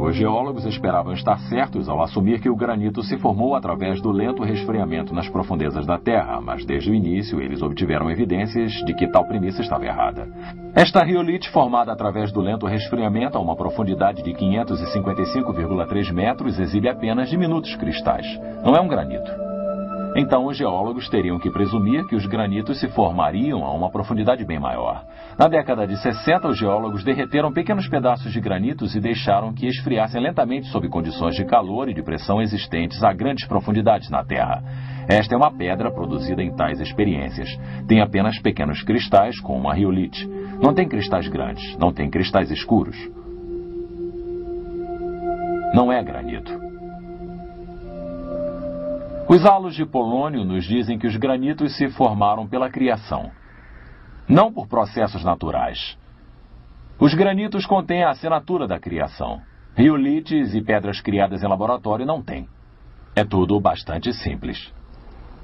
Os geólogos esperavam estar certos ao assumir que o granito se formou através do lento resfriamento nas profundezas da Terra, mas desde o início eles obtiveram evidências de que tal premissa estava errada. Esta riolite, formada através do lento resfriamento a uma profundidade de 555,3 metros, exibe apenas diminutos cristais. Não é um granito. Então, os geólogos teriam que presumir que os granitos se formariam a uma profundidade bem maior. Na década de 60, os geólogos derreteram pequenos pedaços de granitos e deixaram que esfriassem lentamente sob condições de calor e de pressão existentes a grandes profundidades na Terra. Esta é uma pedra produzida em tais experiências. Tem apenas pequenos cristais, como uma riolite. Não tem cristais grandes, não tem cristais escuros. Não é granito. Os halos de polônio nos dizem que os granitos se formaram pela criação, não por processos naturais. Os granitos contêm a assinatura da criação. Riolites e pedras criadas em laboratório não têm. É tudo bastante simples.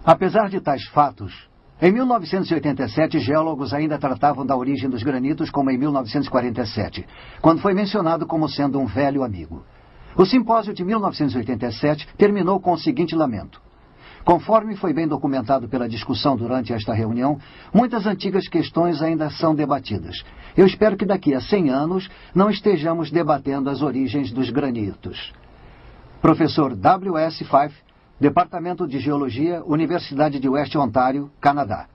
Apesar de tais fatos, em 1987, geólogos ainda tratavam da origem dos granitos como em 1947, quando foi mencionado como sendo um velho amigo. O simpósio de 1987 terminou com o seguinte lamento. Conforme foi bem documentado pela discussão durante esta reunião, muitas antigas questões ainda são debatidas. Eu espero que daqui a 100 anos não estejamos debatendo as origens dos granitos. Professor W.S. Fife, Departamento de Geologia, Universidade de West Ontário, Canadá.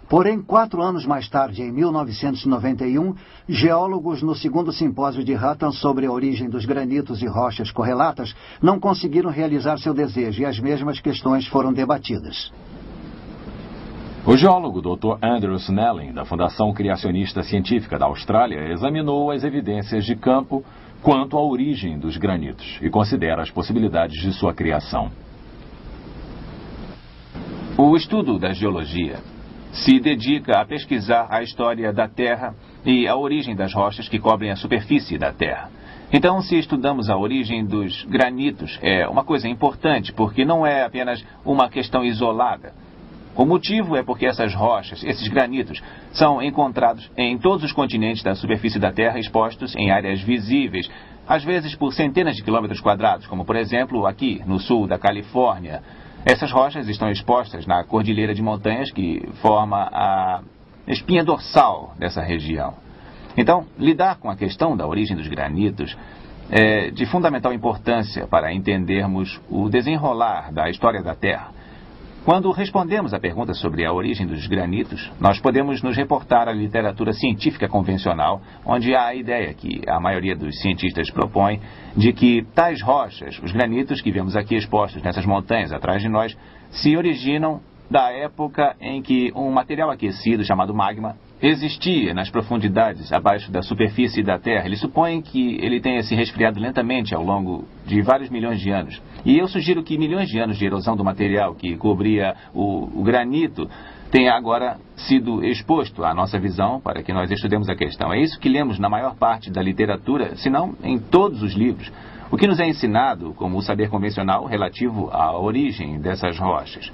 Porém, 4 anos mais tarde, em 1991, geólogos no segundo simpósio de Hutton sobre a origem dos granitos e rochas correlatas não conseguiram realizar seu desejo e as mesmas questões foram debatidas. O geólogo Dr. Andrew Snelling, da Fundação Criacionista Científica da Austrália, examinou as evidências de campo quanto à origem dos granitos e considera as possibilidades de sua criação. O estudo da geologia se dedica a pesquisar a história da Terra e a origem das rochas que cobrem a superfície da Terra. Então, se estudamos a origem dos granitos, é uma coisa importante, porque não é apenas uma questão isolada. O motivo é porque essas rochas, esses granitos, são encontrados em todos os continentes da superfície da Terra, expostos em áreas visíveis, às vezes por centenas de quilômetros quadrados, como, por exemplo, aqui no sul da Califórnia. Essas rochas estão expostas na cordilheira de montanhas que forma a espinha dorsal dessa região. Então, lidar com a questão da origem dos granitos é de fundamental importância para entendermos o desenrolar da história da Terra. Quando respondemos à pergunta sobre a origem dos granitos, nós podemos nos reportar à literatura científica convencional, onde há a ideia que a maioria dos cientistas propõe de que tais rochas, os granitos que vemos aqui expostos nessas montanhas atrás de nós, se originam da época em que um material aquecido chamado magma existia nas profundidades abaixo da superfície da Terra. Ele supõe que ele tenha se resfriado lentamente ao longo de vários milhões de anos. E eu sugiro que milhões de anos de erosão do material que cobria o granito tenha agora sido exposto à nossa visão para que nós estudemos a questão. É isso que lemos na maior parte da literatura, se não em todos os livros. O que nos é ensinado como o saber convencional relativo à origem dessas rochas.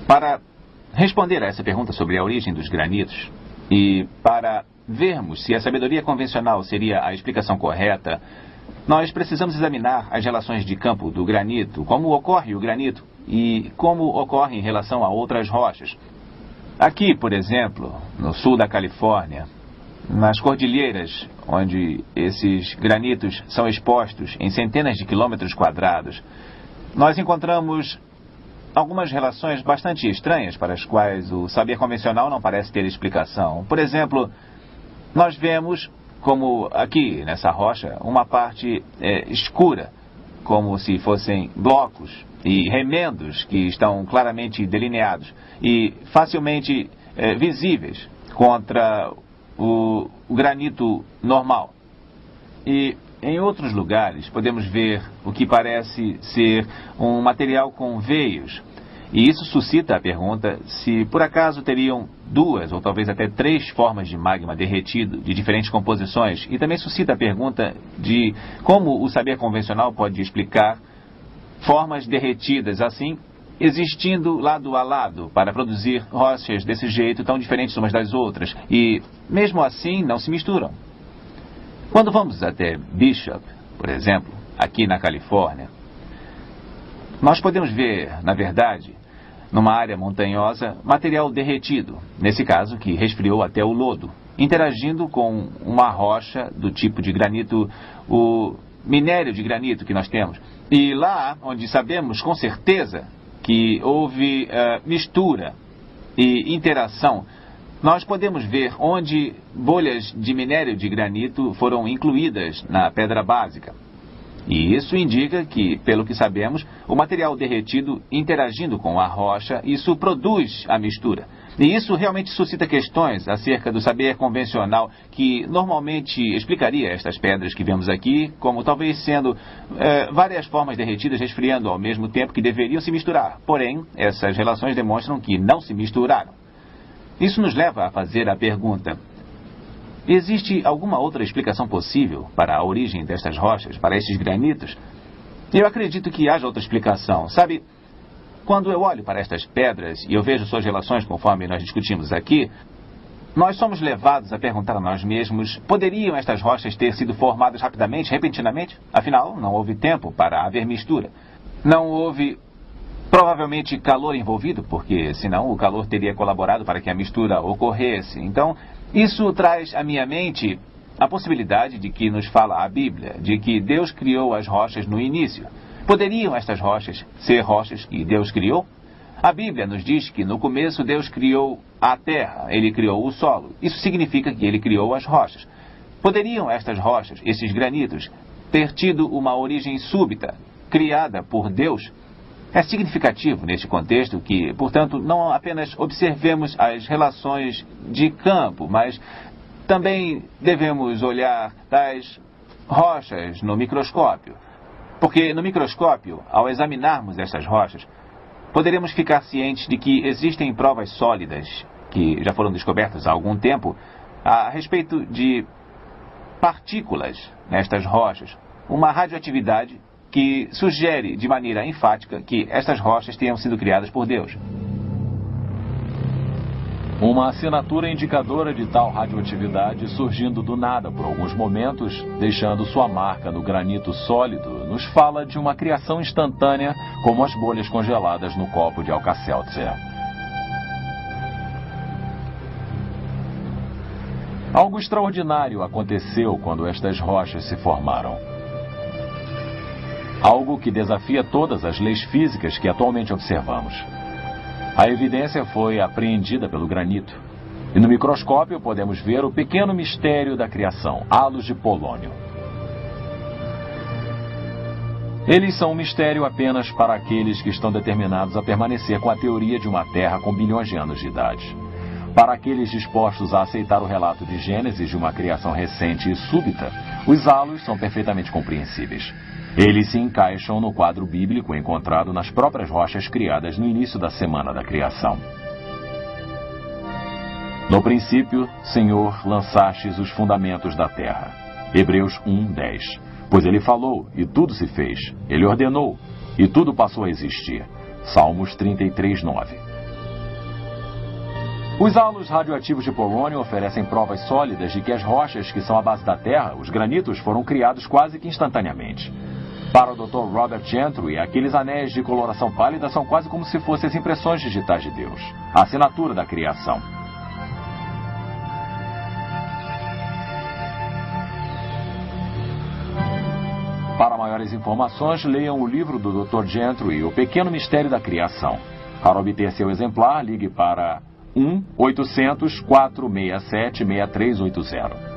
Para responder a essa pergunta sobre a origem dos granitos e para vermos se a sabedoria convencional seria a explicação correta, nós precisamos examinar as relações de campo do granito, como ocorre o granito e como ocorre em relação a outras rochas. Aqui, por exemplo, no sul da Califórnia, nas cordilheiras, onde esses granitos são expostos em centenas de quilômetros quadrados, nós encontramos algumas relações bastante estranhas para as quais o saber convencional não parece ter explicação. Por exemplo, nós vemos, como aqui nessa rocha, uma parte escura, como se fossem blocos e remendos que estão claramente delineados e facilmente visíveis contra o granito normal. E em outros lugares podemos ver o que parece ser um material com veios. E isso suscita a pergunta se por acaso teriam 2 ou talvez até 3 formas de magma derretido de diferentes composições. E também suscita a pergunta de como o saber convencional pode explicar formas derretidas assim, existindo lado a lado para produzir rochas desse jeito tão diferentes umas das outras. E mesmo assim não se misturam. Quando vamos até Bishop, por exemplo, aqui na Califórnia, nós podemos ver, na verdade, numa área montanhosa, material derretido, nesse caso que resfriou até o lodo, interagindo com uma rocha do tipo de granito, o minério de granito que nós temos. E lá onde sabemos com certeza que houve mistura e interação, nós podemos ver onde bolhas de minério de granito foram incluídas na pedra básica. E isso indica que, pelo que sabemos, o material derretido interagindo com a rocha, isso produz a mistura. E isso realmente suscita questões acerca do saber convencional que normalmente explicaria estas pedras que vemos aqui como talvez sendo várias formas derretidas resfriando ao mesmo tempo que deveriam se misturar. Porém, essas relações demonstram que não se misturaram. Isso nos leva a fazer a pergunta: existe alguma outra explicação possível para a origem destas rochas, para estes granitos? Eu acredito que haja outra explicação. Sabe, quando eu olho para estas pedras e eu vejo suas relações conforme nós discutimos aqui, nós somos levados a perguntar a nós mesmos: poderiam estas rochas ter sido formadas rapidamente, repentinamente? Afinal, não houve tempo para haver mistura. Não houve provavelmente calor envolvido, porque senão o calor teria colaborado para que a mistura ocorresse. Então, isso traz à minha mente a possibilidade de que nos fala a Bíblia, de que Deus criou as rochas no início. Poderiam estas rochas ser rochas que Deus criou? A Bíblia nos diz que no começo Deus criou a terra, Ele criou o solo. Isso significa que Ele criou as rochas. Poderiam estas rochas, esses granitos, ter tido uma origem súbita, criada por Deus? É significativo neste contexto que, portanto, não apenas observemos as relações de campo, mas também devemos olhar as rochas no microscópio. Porque no microscópio, ao examinarmos estas rochas, poderemos ficar cientes de que existem provas sólidas, que já foram descobertas há algum tempo, a respeito de partículas nestas rochas, uma radioatividade que sugere de maneira enfática que estas rochas tenham sido criadas por Deus. Uma assinatura indicadora de tal radioatividade surgindo do nada por alguns momentos, deixando sua marca no granito sólido, nos fala de uma criação instantânea como as bolhas congeladas no copo de Alka-Seltzer. Algo extraordinário aconteceu quando estas rochas se formaram. Algo que desafia todas as leis físicas que atualmente observamos. A evidência foi apreendida pelo granito. E no microscópio podemos ver o pequeno mistério da criação, halos de polônio. Eles são um mistério apenas para aqueles que estão determinados a permanecer com a teoria de uma Terra com bilhões de anos de idade. Para aqueles dispostos a aceitar o relato de Gênesis de uma criação recente e súbita, os halos são perfeitamente compreensíveis. Eles se encaixam no quadro bíblico encontrado nas próprias rochas criadas no início da semana da criação. No princípio, Senhor, lançastes os fundamentos da terra. Hebreus 1:10. Pois ele falou, e tudo se fez. Ele ordenou, e tudo passou a existir. Salmos 33:9. Os halos radioativos de polônio oferecem provas sólidas de que as rochas que são a base da Terra, os granitos, foram criados quase que instantaneamente. Para o Dr. Robert Gentry, aqueles anéis de coloração pálida são quase como se fossem as impressões digitais de Deus, a assinatura da criação. Para maiores informações, leiam o livro do Dr. Gentry, O Pequeno Mistério da Criação. Para obter seu exemplar, ligue para 1-800-467-6380.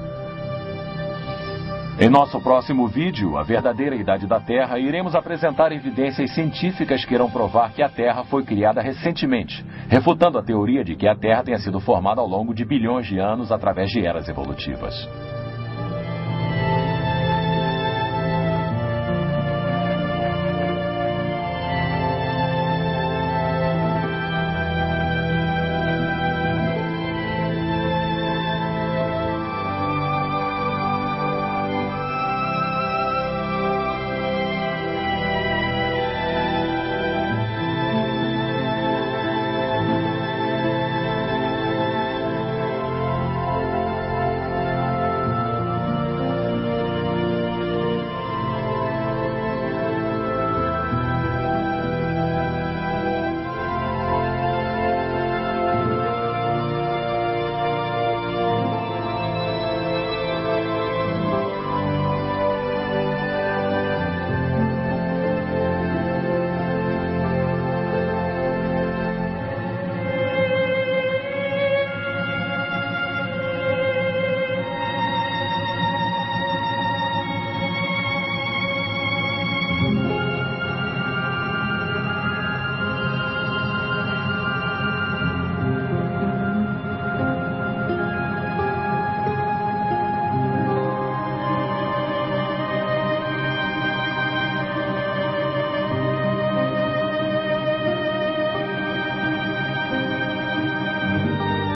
Em nosso próximo vídeo, A Verdadeira Idade da Terra, iremos apresentar evidências científicas que irão provar que a Terra foi criada recentemente, refutando a teoria de que a Terra tenha sido formada ao longo de bilhões de anos através de eras evolutivas.